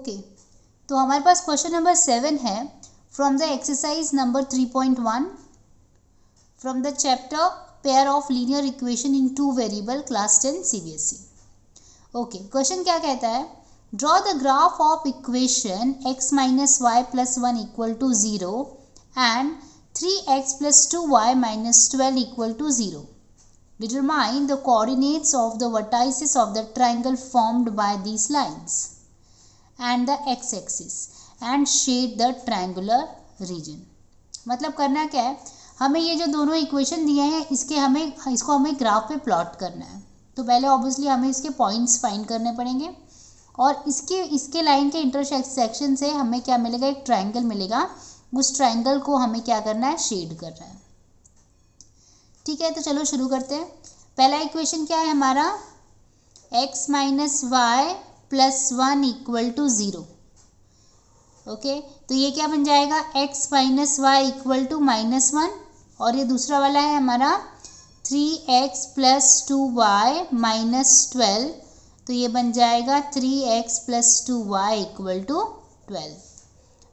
Okay, तो हमारे पास question number 7 है from the exercise number 3.1 from the chapter pair of linear equation in 2 variable class 10 CBSE। Okay, question क्या कहता है, draw the graph of equation x minus y plus 1 equal to 0 and 3x plus 2y minus 12 equal to 0। Determine the coordinates of the vertices of the triangle formed by these lines and the x-axis and shade the triangular region। मतलब करना क्या है, हमें ये जो दोनों equation दिए हैं इसको हमें ग्राफ पे प्लॉट करना है। तो पहले ऑब्वियसली हमें इसके पॉइंट्स फाइंड करने पड़ेंगे और इसके लाइन के इंटरसेक्शन से हमें क्या मिलेगा, एक ट्राइंगल मिलेगा। उस ट्राइंगल को हमें क्या करना है, शेड करना है। ठीक है, तो चलो शुरू करते हैं। पहला इक्वेशन क्या है हमारा, x minus y plus 1 equal to 0। Okay, तो ये क्या बन जाएगा, x minus Y equal to minus 1, और ये दूसरा वाला है हमारा 3x प्लस 2y माइनस 12, तो ये बन जाएगा 3x plus 2y equal to 12,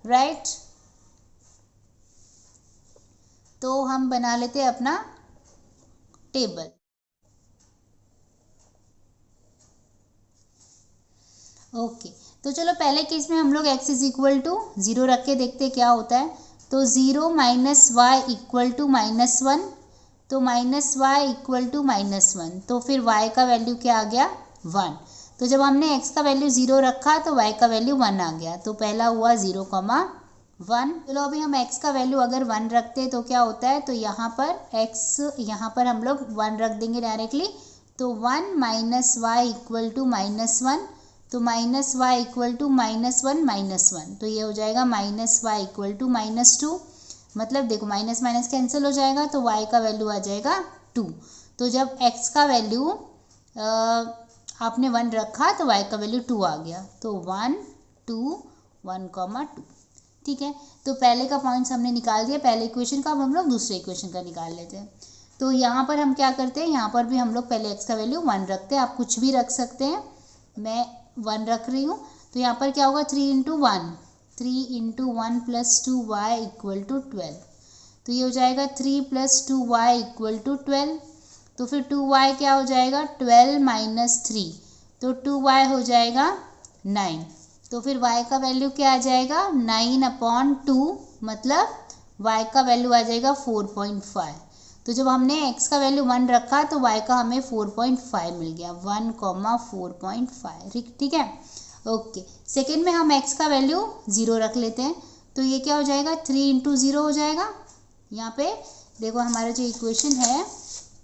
right. तो हम बना लेते हैं अपना टेबल। ओके, तो चलो पहले केस में हम लोग x इज इक्वल टू 0 रख के देखते क्या होता है। तो 0 minus Y equal to minus 1, तो minus Y equal to minus 1, तो फिर y का वैल्यू क्या आ गया, 1। तो जब हमने x का वैल्यू 0 रखा तो y का वैल्यू 1 आ गया, तो पहला हुआ 0,1। चलो अभी हम x का वैल्यू अगर 1 रखते हैं तो क्या होता है, तो यहाँ पर हम लोग 1 रख देंगे डायरेक्टली। तो 1 minus Y equal to minus 1, तो minus Y equal to minus 1 minus 1, तो ये हो जाएगा minus Y equal to minus 2। मतलब देखो माइनस माइनस कैंसिल हो जाएगा, तो y का वैल्यू आ जाएगा 2। तो जब x का वैल्यू आपने 1 रखा तो y का वैल्यू 2 आ गया, तो 1 2 1,2। ठीक है, तो पहले का पॉइंट्स हमने निकाल दिया पहले इक्वेशन का। अब हम लोग दूसरे इक्वेशन का निकाल लेते हैं। तो यहाँ पर हम क्या करते हैं, यहाँ पर भी हम लोग पहले x का वैल्यू 1 रखते हैं। आप कुछ भी रख सकते हैं, मैं 1 रख रही हूँ। तो यहाँ पर क्या होगा, 3 into 1 plus 2y equal to 12, तो ये हो जाएगा 3 प्लस 2y इक्वल टू 12। तो फिर 2y क्या हो जाएगा, 12 माइनस 3, तो 2y हो जाएगा 9। तो फिर y का वैल्यू क्या आ जाएगा, 9/2, मतलब y का वैल्यू आ जाएगा 4.5। तो जब हमने x का वैल्यू 1 रखा तो y का हमें 4.5 मिल गया, 1,4.5। ठीक है, ओके। सेकेंड में हम x का वैल्यू 0 रख लेते हैं, तो ये क्या हो जाएगा, 3 इंटू 0 हो जाएगा। यहाँ पे देखो हमारा जो इक्वेशन है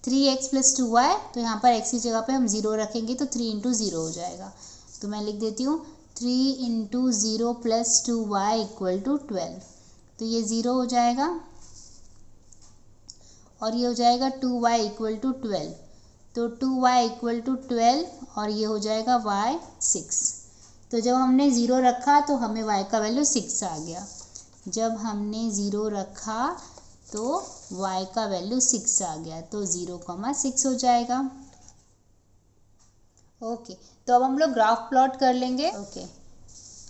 3x प्लस 2y, तो यहाँ पर x की जगह पे हम 0 रखेंगे तो 3 इंटू 0 हो जाएगा। तो मैं लिख देती हूँ 3 into 0 plus 2y equal to 12, तो ये 0 हो जाएगा और ये हो जाएगा 2y इक्वल टू 12, तो 2y इक्वल टू 12 और ये हो जाएगा y 6। तो जब हमने 0 रखा तो हमें y का वैल्यू 6 आ गया। जब हमने 0 रखा तो y का वैल्यू 6 आ गया, तो 0,6 हो जाएगा। ओके, तो अब हम लोग ग्राफ प्लॉट कर लेंगे। ओके,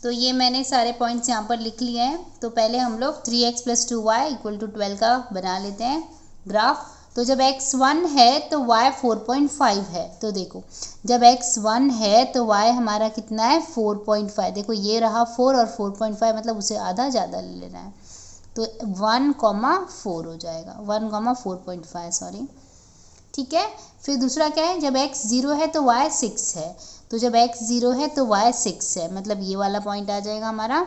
तो ये मैंने सारे पॉइंट्स यहाँ पर लिख लिए हैं। तो पहले हम लोग 3x plus 2y equal to 12 का बना लेते हैं ग्राफ। तो जब x 1 है तो y 4.5 है। तो देखो जब x 1 है तो y हमारा कितना है, 4.5। देखो ये रहा 4 और 4.5, मतलब उसे आधा ज़्यादा ले लेना है, तो 1,4 हो जाएगा, 1,4.5 सॉरी। ठीक है, फिर दूसरा क्या है, जब x 0 है तो y 6 है। तो जब x 0 है तो y 6 है, मतलब ये वाला पॉइंट आ जाएगा हमारा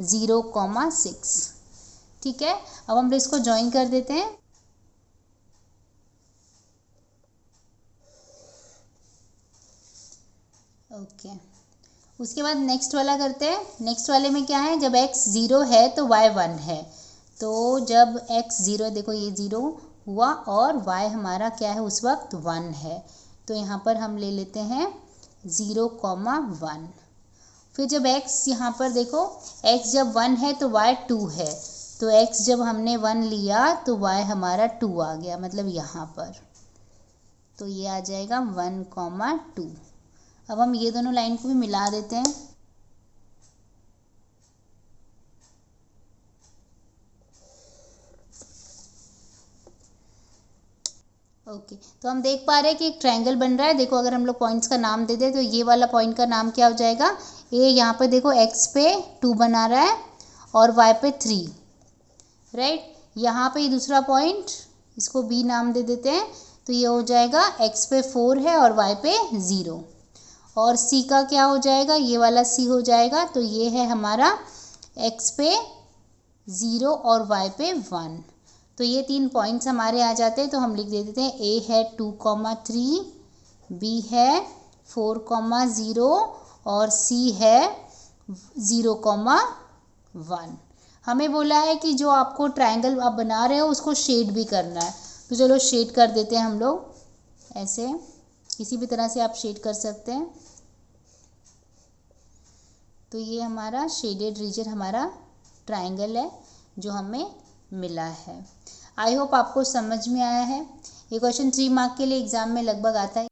0,6। ठीक है, अब हम इसको ज्वाइन कर देते हैं। ओके, उसके बाद नेक्स्ट वाला करते हैं। नेक्स्ट वाले में क्या है, जब x 0 है तो y 1 है। तो जब x 0, देखो ये 0 हुआ और y हमारा क्या है उस वक्त 1 है, तो यहाँ पर हम ले लेते हैं 0,1। फिर जब x यहाँ पर देखो x जब 1 है तो y 2 है, तो x जब हमने 1 लिया तो y हमारा 2 आ गया, मतलब यहाँ पर, तो ये आ जाएगा 1,2। अब हम ये दोनों लाइन को भी मिला देते हैं। ओके, तो हम देख पा रहे हैं कि एक ट्रायंगल बन रहा है। देखो अगर हम लोग पॉइंट्स का नाम दे दें तो ये वाला पॉइंट का नाम क्या हो जाएगा, ए। यहाँ पे देखो एक्स पे 2 बना रहा है और वाई पे 3, राइट। यहाँ पे ये दूसरा पॉइंट, इसको बी नाम दे देते हैं, तो ये हो जाएगा एक्स पे 4 है और वाई पे 0। और सी का क्या हो जाएगा, ये वाला सी हो जाएगा। तो ये है हमारा एक्स पे 0 और वाई पे 1। तो ये 3 पॉइंट्स हमारे आ जाते हैं। तो हम लिख देते हैं ए है 2,3, बी है 4,0 और सी है 0,1। हमें बोला है कि जो आपको ट्रायंगल आप बना रहे हो उसको शेड भी करना है। तो चलो शेड कर देते हैं हम लोग, ऐसे किसी भी तरह से आप शेड कर सकते हैं। तो ये हमारा शेडेड रीजन हमारा ट्रायंगल है जो हमें मिला है। आई होप आपको समझ में आया है। ये क्वेश्चन 3 मार्क के लिए एग्जाम में लगभग आता है।